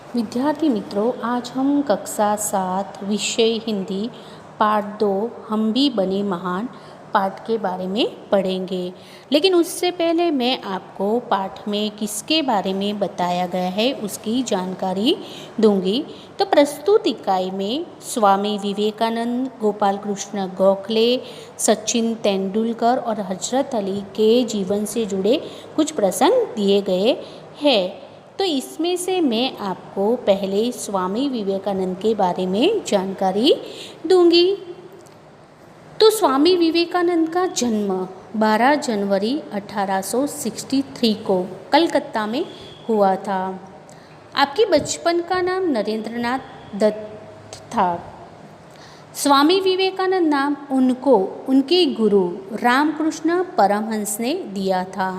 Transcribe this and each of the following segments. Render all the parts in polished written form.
विद्यार्थी मित्रों, आज हम कक्षा 7 विषय हिंदी पाठ 2 हम भी बने महान पाठ के बारे में पढ़ेंगे। लेकिन उससे पहले मैं आपको पाठ में किसके बारे में बताया गया है उसकी जानकारी दूंगी। तो प्रस्तुत इकाई में स्वामी विवेकानंद, गोपाल कृष्ण गोखले, सचिन तेंदुलकर और हजरत अली के जीवन से जुड़े कुछ प्रसंग दिए गए हैं। तो इसमें से मैं आपको पहले स्वामी विवेकानंद के बारे में जानकारी दूंगी। तो स्वामी विवेकानंद का जन्म 12 जनवरी 1863 को कलकत्ता में हुआ था। आपके बचपन का नाम नरेंद्रनाथ दत्त था। स्वामी विवेकानंद नाम उनको उनके गुरु रामकृष्ण परमहंस ने दिया था।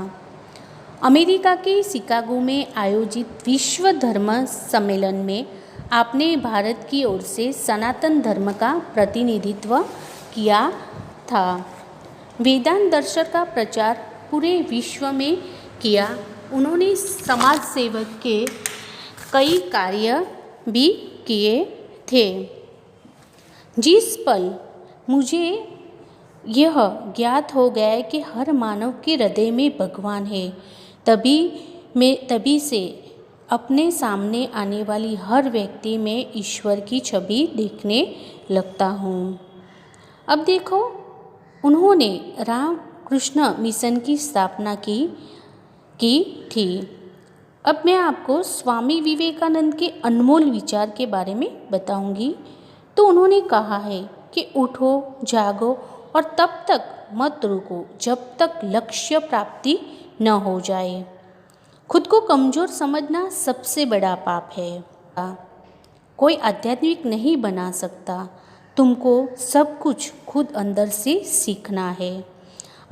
अमेरिका के शिकागो में आयोजित विश्व धर्म सम्मेलन में आपने भारत की ओर से सनातन धर्म का प्रतिनिधित्व किया था। वेदांत दर्शन का प्रचार पूरे विश्व में किया। उन्होंने समाज सेवक के कई कार्य भी किए थे। जिस पल मुझे यह ज्ञात हो गया है कि हर मानव के हृदय में भगवान है, तभी से अपने सामने आने वाली हर व्यक्ति में ईश्वर की छवि देखने लगता हूँ। अब देखो, उन्होंने रामकृष्ण मिशन की स्थापना की थी। अब मैं आपको स्वामी विवेकानंद के अनमोल विचार के बारे में बताऊंगी। तो उन्होंने कहा है कि उठो, जागो और तब तक मत रुको जब तक लक्ष्य प्राप्ति न हो जाए। खुद को कमज़ोर समझना सबसे बड़ा पाप है। कोई आध्यात्मिक नहीं बना सकता। तुमको सब कुछ खुद अंदर से सीखना है।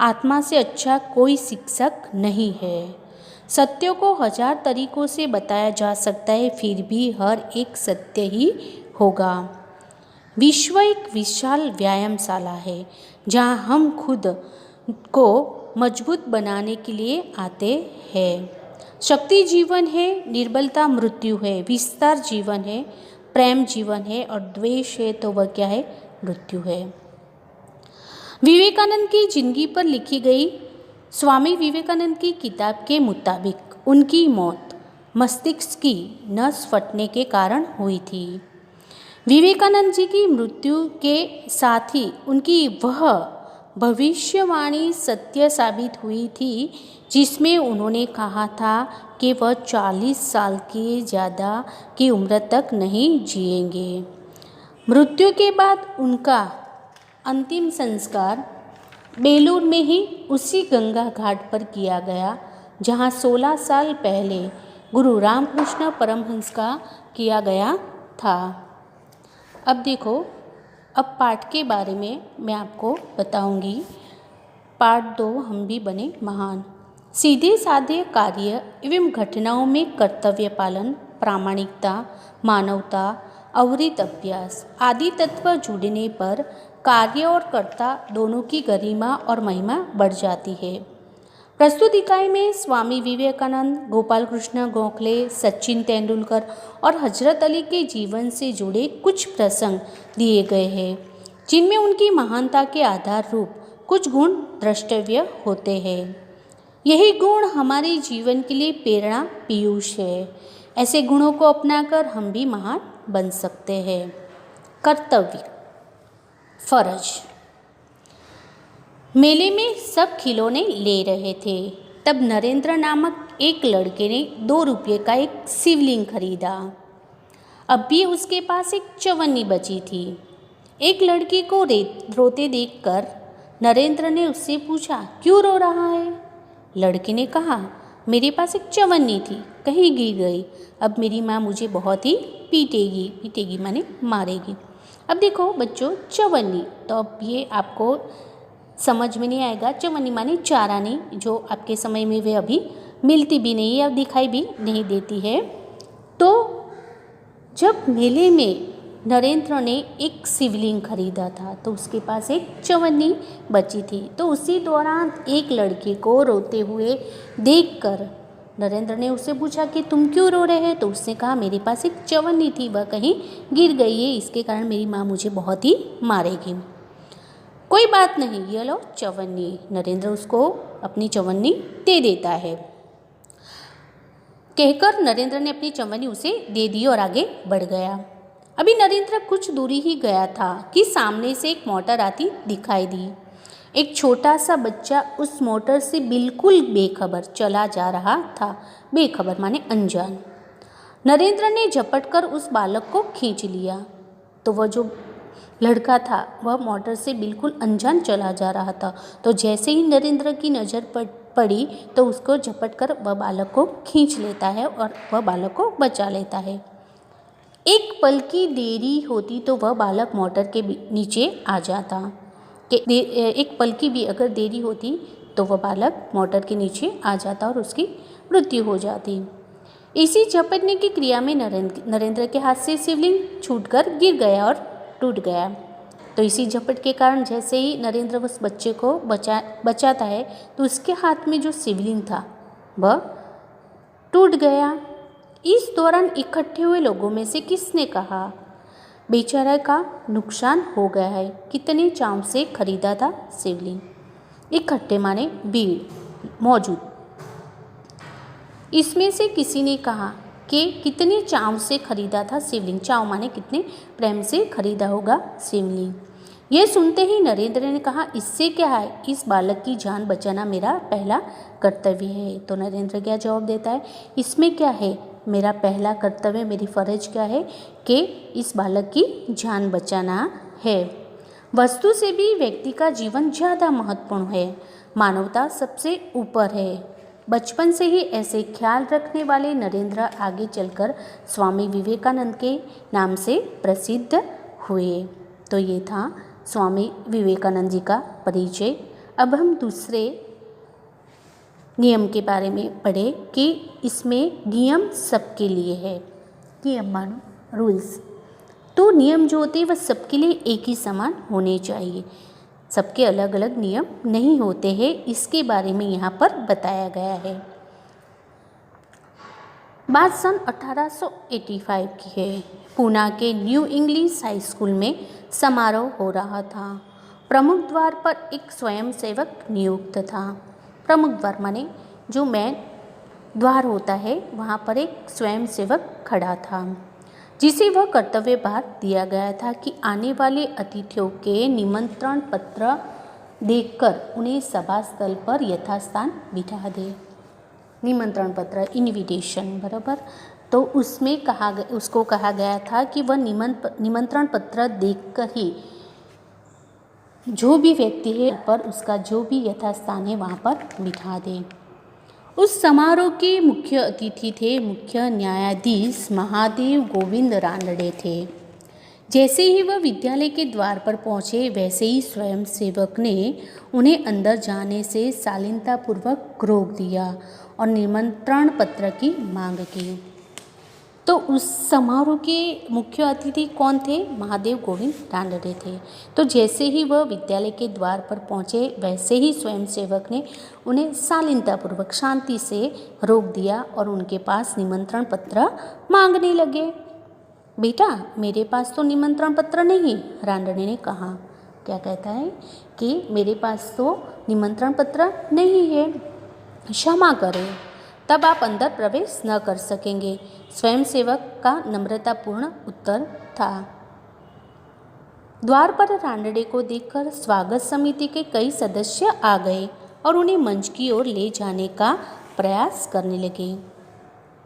आत्मा से अच्छा कोई शिक्षक नहीं है। सत्य को 1000 तरीकों से बताया जा सकता है, फिर भी हर एक सत्य ही होगा। विश्व एक विशाल व्यायामशाला है जहाँ हम खुद को मजबूत बनाने के लिए आते हैं। शक्ति जीवन है, निर्बलता मृत्यु है, विस्तार जीवन है, प्रेम जीवन है और द्वेष है तो वह क्या है? मृत्यु है। विवेकानंद की जिंदगी पर लिखी गई स्वामी विवेकानंद की किताब के मुताबिक उनकी मौत मस्तिष्क की नस फटने के कारण हुई थी। विवेकानंद जी की मृत्यु के साथ ही उनकी वह भविष्यवाणी सत्य साबित हुई थी जिसमें उन्होंने कहा था कि वह 40 साल की ज़्यादा की उम्र तक नहीं जिएंगे। मृत्यु के बाद उनका अंतिम संस्कार बेलूर में ही उसी गंगा घाट पर किया गया जहां 16 साल पहले गुरु रामकृष्ण परमहंस का किया गया था। अब देखो, अब पाठ के बारे में मैं आपको बताऊंगी। पाठ 2 हम भी बने महान। सीधे साधे कार्य एवं घटनाओं में कर्तव्य पालन, प्रामाणिकता, मानवता, अविरत अभ्यास आदि तत्व जुड़ने पर कार्य और कर्ता दोनों की गरिमा और महिमा बढ़ जाती है। प्रस्तुत इकाई में स्वामी विवेकानंद, गोपाल कृष्ण गोखले, सचिन तेंदुलकर और हजरत अली के जीवन से जुड़े कुछ प्रसंग दिए गए हैं जिनमें उनकी महानता के आधार रूप कुछ गुण द्रष्टव्य होते हैं। यही गुण हमारे जीवन के लिए प्रेरणा पीयूष है। ऐसे गुणों को अपनाकर हम भी महान बन सकते हैं। कर्तव्य, फर्ज। मेले में सब खिलौने ले रहे थे। तब नरेंद्र नामक एक लड़के ने 2 रुपये का एक शिवलिंग खरीदा। अब भी उसके पास एक चवन्नी बची थी। एक लड़की को रोते देखकर नरेंद्र ने उससे पूछा, क्यों रो रहा है? लड़के ने कहा, मेरे पास एक चवन्नी थी, कहीं गिर गई। अब मेरी माँ मुझे बहुत ही पीटेगी माने मारेगी। अब देखो बच्चों, चवन्नी, तो अब ये आपको समझ में नहीं आएगा। चवन्नी माने चारानी, जो आपके समय में वे अभी मिलती भी नहीं है और दिखाई भी नहीं देती है। तो जब मेले में नरेंद्र ने एक शिवलिंग खरीदा था तो उसके पास एक चवन्नी बची थी। तो उसी दौरान एक लड़की को रोते हुए देखकर नरेंद्र ने उससे पूछा कि तुम क्यों रो रहे हो? तो उसने कहा मेरे पास एक चवन्नी थी, वह कहीं गिर गई है, इसके कारण मेरी माँ मुझे बहुत ही मारेगी। कोई बात नहीं, ये लो चवन्नी। नरेंद्र उसको अपनी चवन्नी दे देता है। कहकर नरेंद्र ने अपनी चवन्नी उसे दे दी और आगे बढ़ गया। अभी नरेंद्र कुछ दूरी ही गया था कि सामने से एक मोटर आती दिखाई दी। एक छोटा सा बच्चा उस मोटर से बिल्कुल बेखबर चला जा रहा था। बेखबर माने अनजान। नरेंद्र ने झपट कर उस बालक को खींच लिया तो वह जो लड़का था वह मोटर से बिल्कुल अनजान चला जा रहा था। तो जैसे ही नरेंद्र की नज़र पड़ी तो उसको झपट कर वह बालक को खींच लेता है और वह बालक को बचा लेता है। एक पल की देरी होती तो वह बालक मोटर के नीचे आ जाता। एक पल की भी अगर देरी होती तो वह बालक मोटर के नीचे आ जाता और उसकी मृत्यु हो जाती। इसी झपटने की क्रिया में नरेंद्र के हाथ से शिवलिंग छूटकर गिर गया और टूट गया। तो इसी झपट के कारण जैसे ही नरेंद्र उस बच्चे को बचाता है तो उसके हाथ में जो शिवलिंग था वह टूट गया। इस दौरान इकट्ठे हुए लोगों में से किसने कहा, बेचारा का नुकसान हो गया है, कितने चाव से खरीदा था शिवलिंग। इकट्ठे माने भीड़ मौजूद। इसमें से किसी ने कहा कि कितने चाव से खरीदा था शिवलिंग। चाव माने कितने प्रेम से खरीदा होगा शिवलिंग। यह सुनते ही नरेंद्र ने कहा इससे क्या है, इस बालक की जान बचाना मेरा पहला कर्तव्य है। तो नरेंद्र क्या जवाब देता है, इसमें क्या है, मेरा पहला कर्तव्य, मेरी फर्ज क्या है कि इस बालक की जान बचाना है। वस्तु से भी व्यक्ति का जीवन ज़्यादा महत्वपूर्ण है। मानवता सबसे ऊपर है। बचपन से ही ऐसे ख्याल रखने वाले नरेंद्र आगे चलकर स्वामी विवेकानंद के नाम से प्रसिद्ध हुए। तो ये था स्वामी विवेकानंद जी का परिचय। अब हम दूसरे नियम के बारे में पढ़े कि इसमें नियम सबके लिए है। नियम मानो रूल्स। तो नियम जो होते हैं वह सबके लिए एक ही समान होने चाहिए। सबके अलग अलग नियम नहीं होते हैं, इसके बारे में यहाँ पर बताया गया है। बात सन 1885 की है। पूना के न्यू इंग्लिश हाई स्कूल में समारोह हो रहा था। प्रमुख द्वार पर एक स्वयंसेवक नियुक्त था। प्रमुख द्वार माने जो मेन द्वार होता है, वहाँ पर एक स्वयंसेवक खड़ा था जिसे वह कर्तव्य भार दिया गया था कि आने वाले अतिथियों के निमंत्रण पत्र देखकर उन्हें सभा स्थल पर यथास्थान बिठा दे। निमंत्रण पत्र इनविटेशन बराबर। तो उसमें उसको कहा गया था कि वह निमंत्रण पत्र देखकर ही जो भी व्यक्ति है पर उसका जो भी यथास्थान है वहाँ पर बिठा दे। उस समारोह के मुख्य अतिथि थे मुख्य न्यायाधीश महादेव गोविंद रानड़े थे। जैसे ही वह विद्यालय के द्वार पर पहुँचे वैसे ही स्वयंसेवक ने उन्हें अंदर जाने से शालीनतापूर्वक रोक दिया और निमंत्रण पत्र की मांग की। तो उस समारोह के मुख्य अतिथि कौन थे? महादेव गोविंद रानड़े थे। तो जैसे ही वह विद्यालय के द्वार पर पहुँचे वैसे ही स्वयंसेवक ने उन्हें शालीनतापूर्वक शांति से रोक दिया और उनके पास निमंत्रण पत्र मांगने लगे। बेटा मेरे पास तो निमंत्रण पत्र नहीं, रानड़े ने कहा। क्या कहता है कि मेरे पास तो निमंत्रण पत्र नहीं है, क्षमा करें, तब आप अंदर प्रवेश न कर सकेंगे। स्वयंसेवक का नम्रतापूर्ण उत्तर था। द्वार पर रानड़े को देखकर स्वागत समिति के कई सदस्य आ गए और उन्हें मंच की ओर ले जाने का प्रयास करने लगे।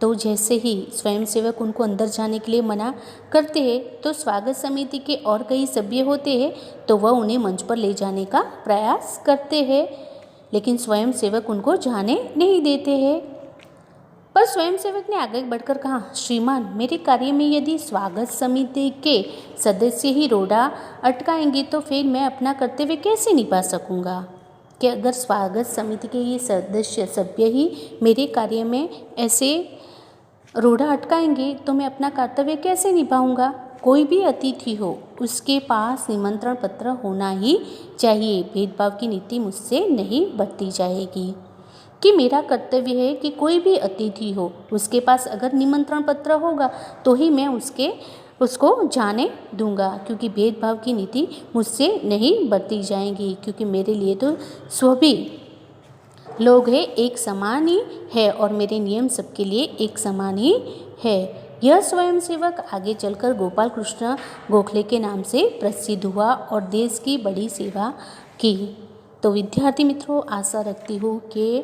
तो जैसे ही स्वयंसेवक उनको अंदर जाने के लिए मना करते हैं तो स्वागत समिति के और कई सभ्य होते हैं तो वह उन्हें मंच पर ले जाने का प्रयास करते हैं, लेकिन स्वयंसेवक उनको जाने नहीं देते हैं। पर स्वयंसेवक ने आगे बढ़कर कहा, श्रीमान मेरे कार्य में यदि स्वागत समिति के सदस्य ही रोड़ा अटकाएंगे तो फिर मैं अपना कर्तव्य कैसे निभा सकूंगा? कि अगर स्वागत समिति के ये सदस्य सभ्य ही मेरे कार्य में ऐसे रोड़ा अटकाएंगे तो मैं अपना कर्तव्य कैसे निभाऊंगा? कोई भी अतिथि हो उसके पास निमंत्रण पत्र होना ही चाहिए। भेदभाव की नीति मुझसे नहीं बरती जाएगी। कि मेरा कर्तव्य है कि कोई भी अतिथि हो उसके पास अगर निमंत्रण पत्र होगा तो ही मैं उसको जाने दूंगा, क्योंकि भेदभाव की नीति मुझसे नहीं बरती जाएंगी, क्योंकि मेरे लिए तो सभी लोग हैं एक समान ही है और मेरे नियम सबके लिए एक समान ही है। यह स्वयंसेवक आगे चलकर गोपाल कृष्ण गोखले के नाम से प्रसिद्ध हुआ और देश की बड़ी सेवा की। तो विद्यार्थी मित्रों, आशा रखती हूँ कि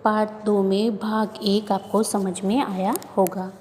पार्ट 2 में भाग 1 आपको समझ में आया होगा।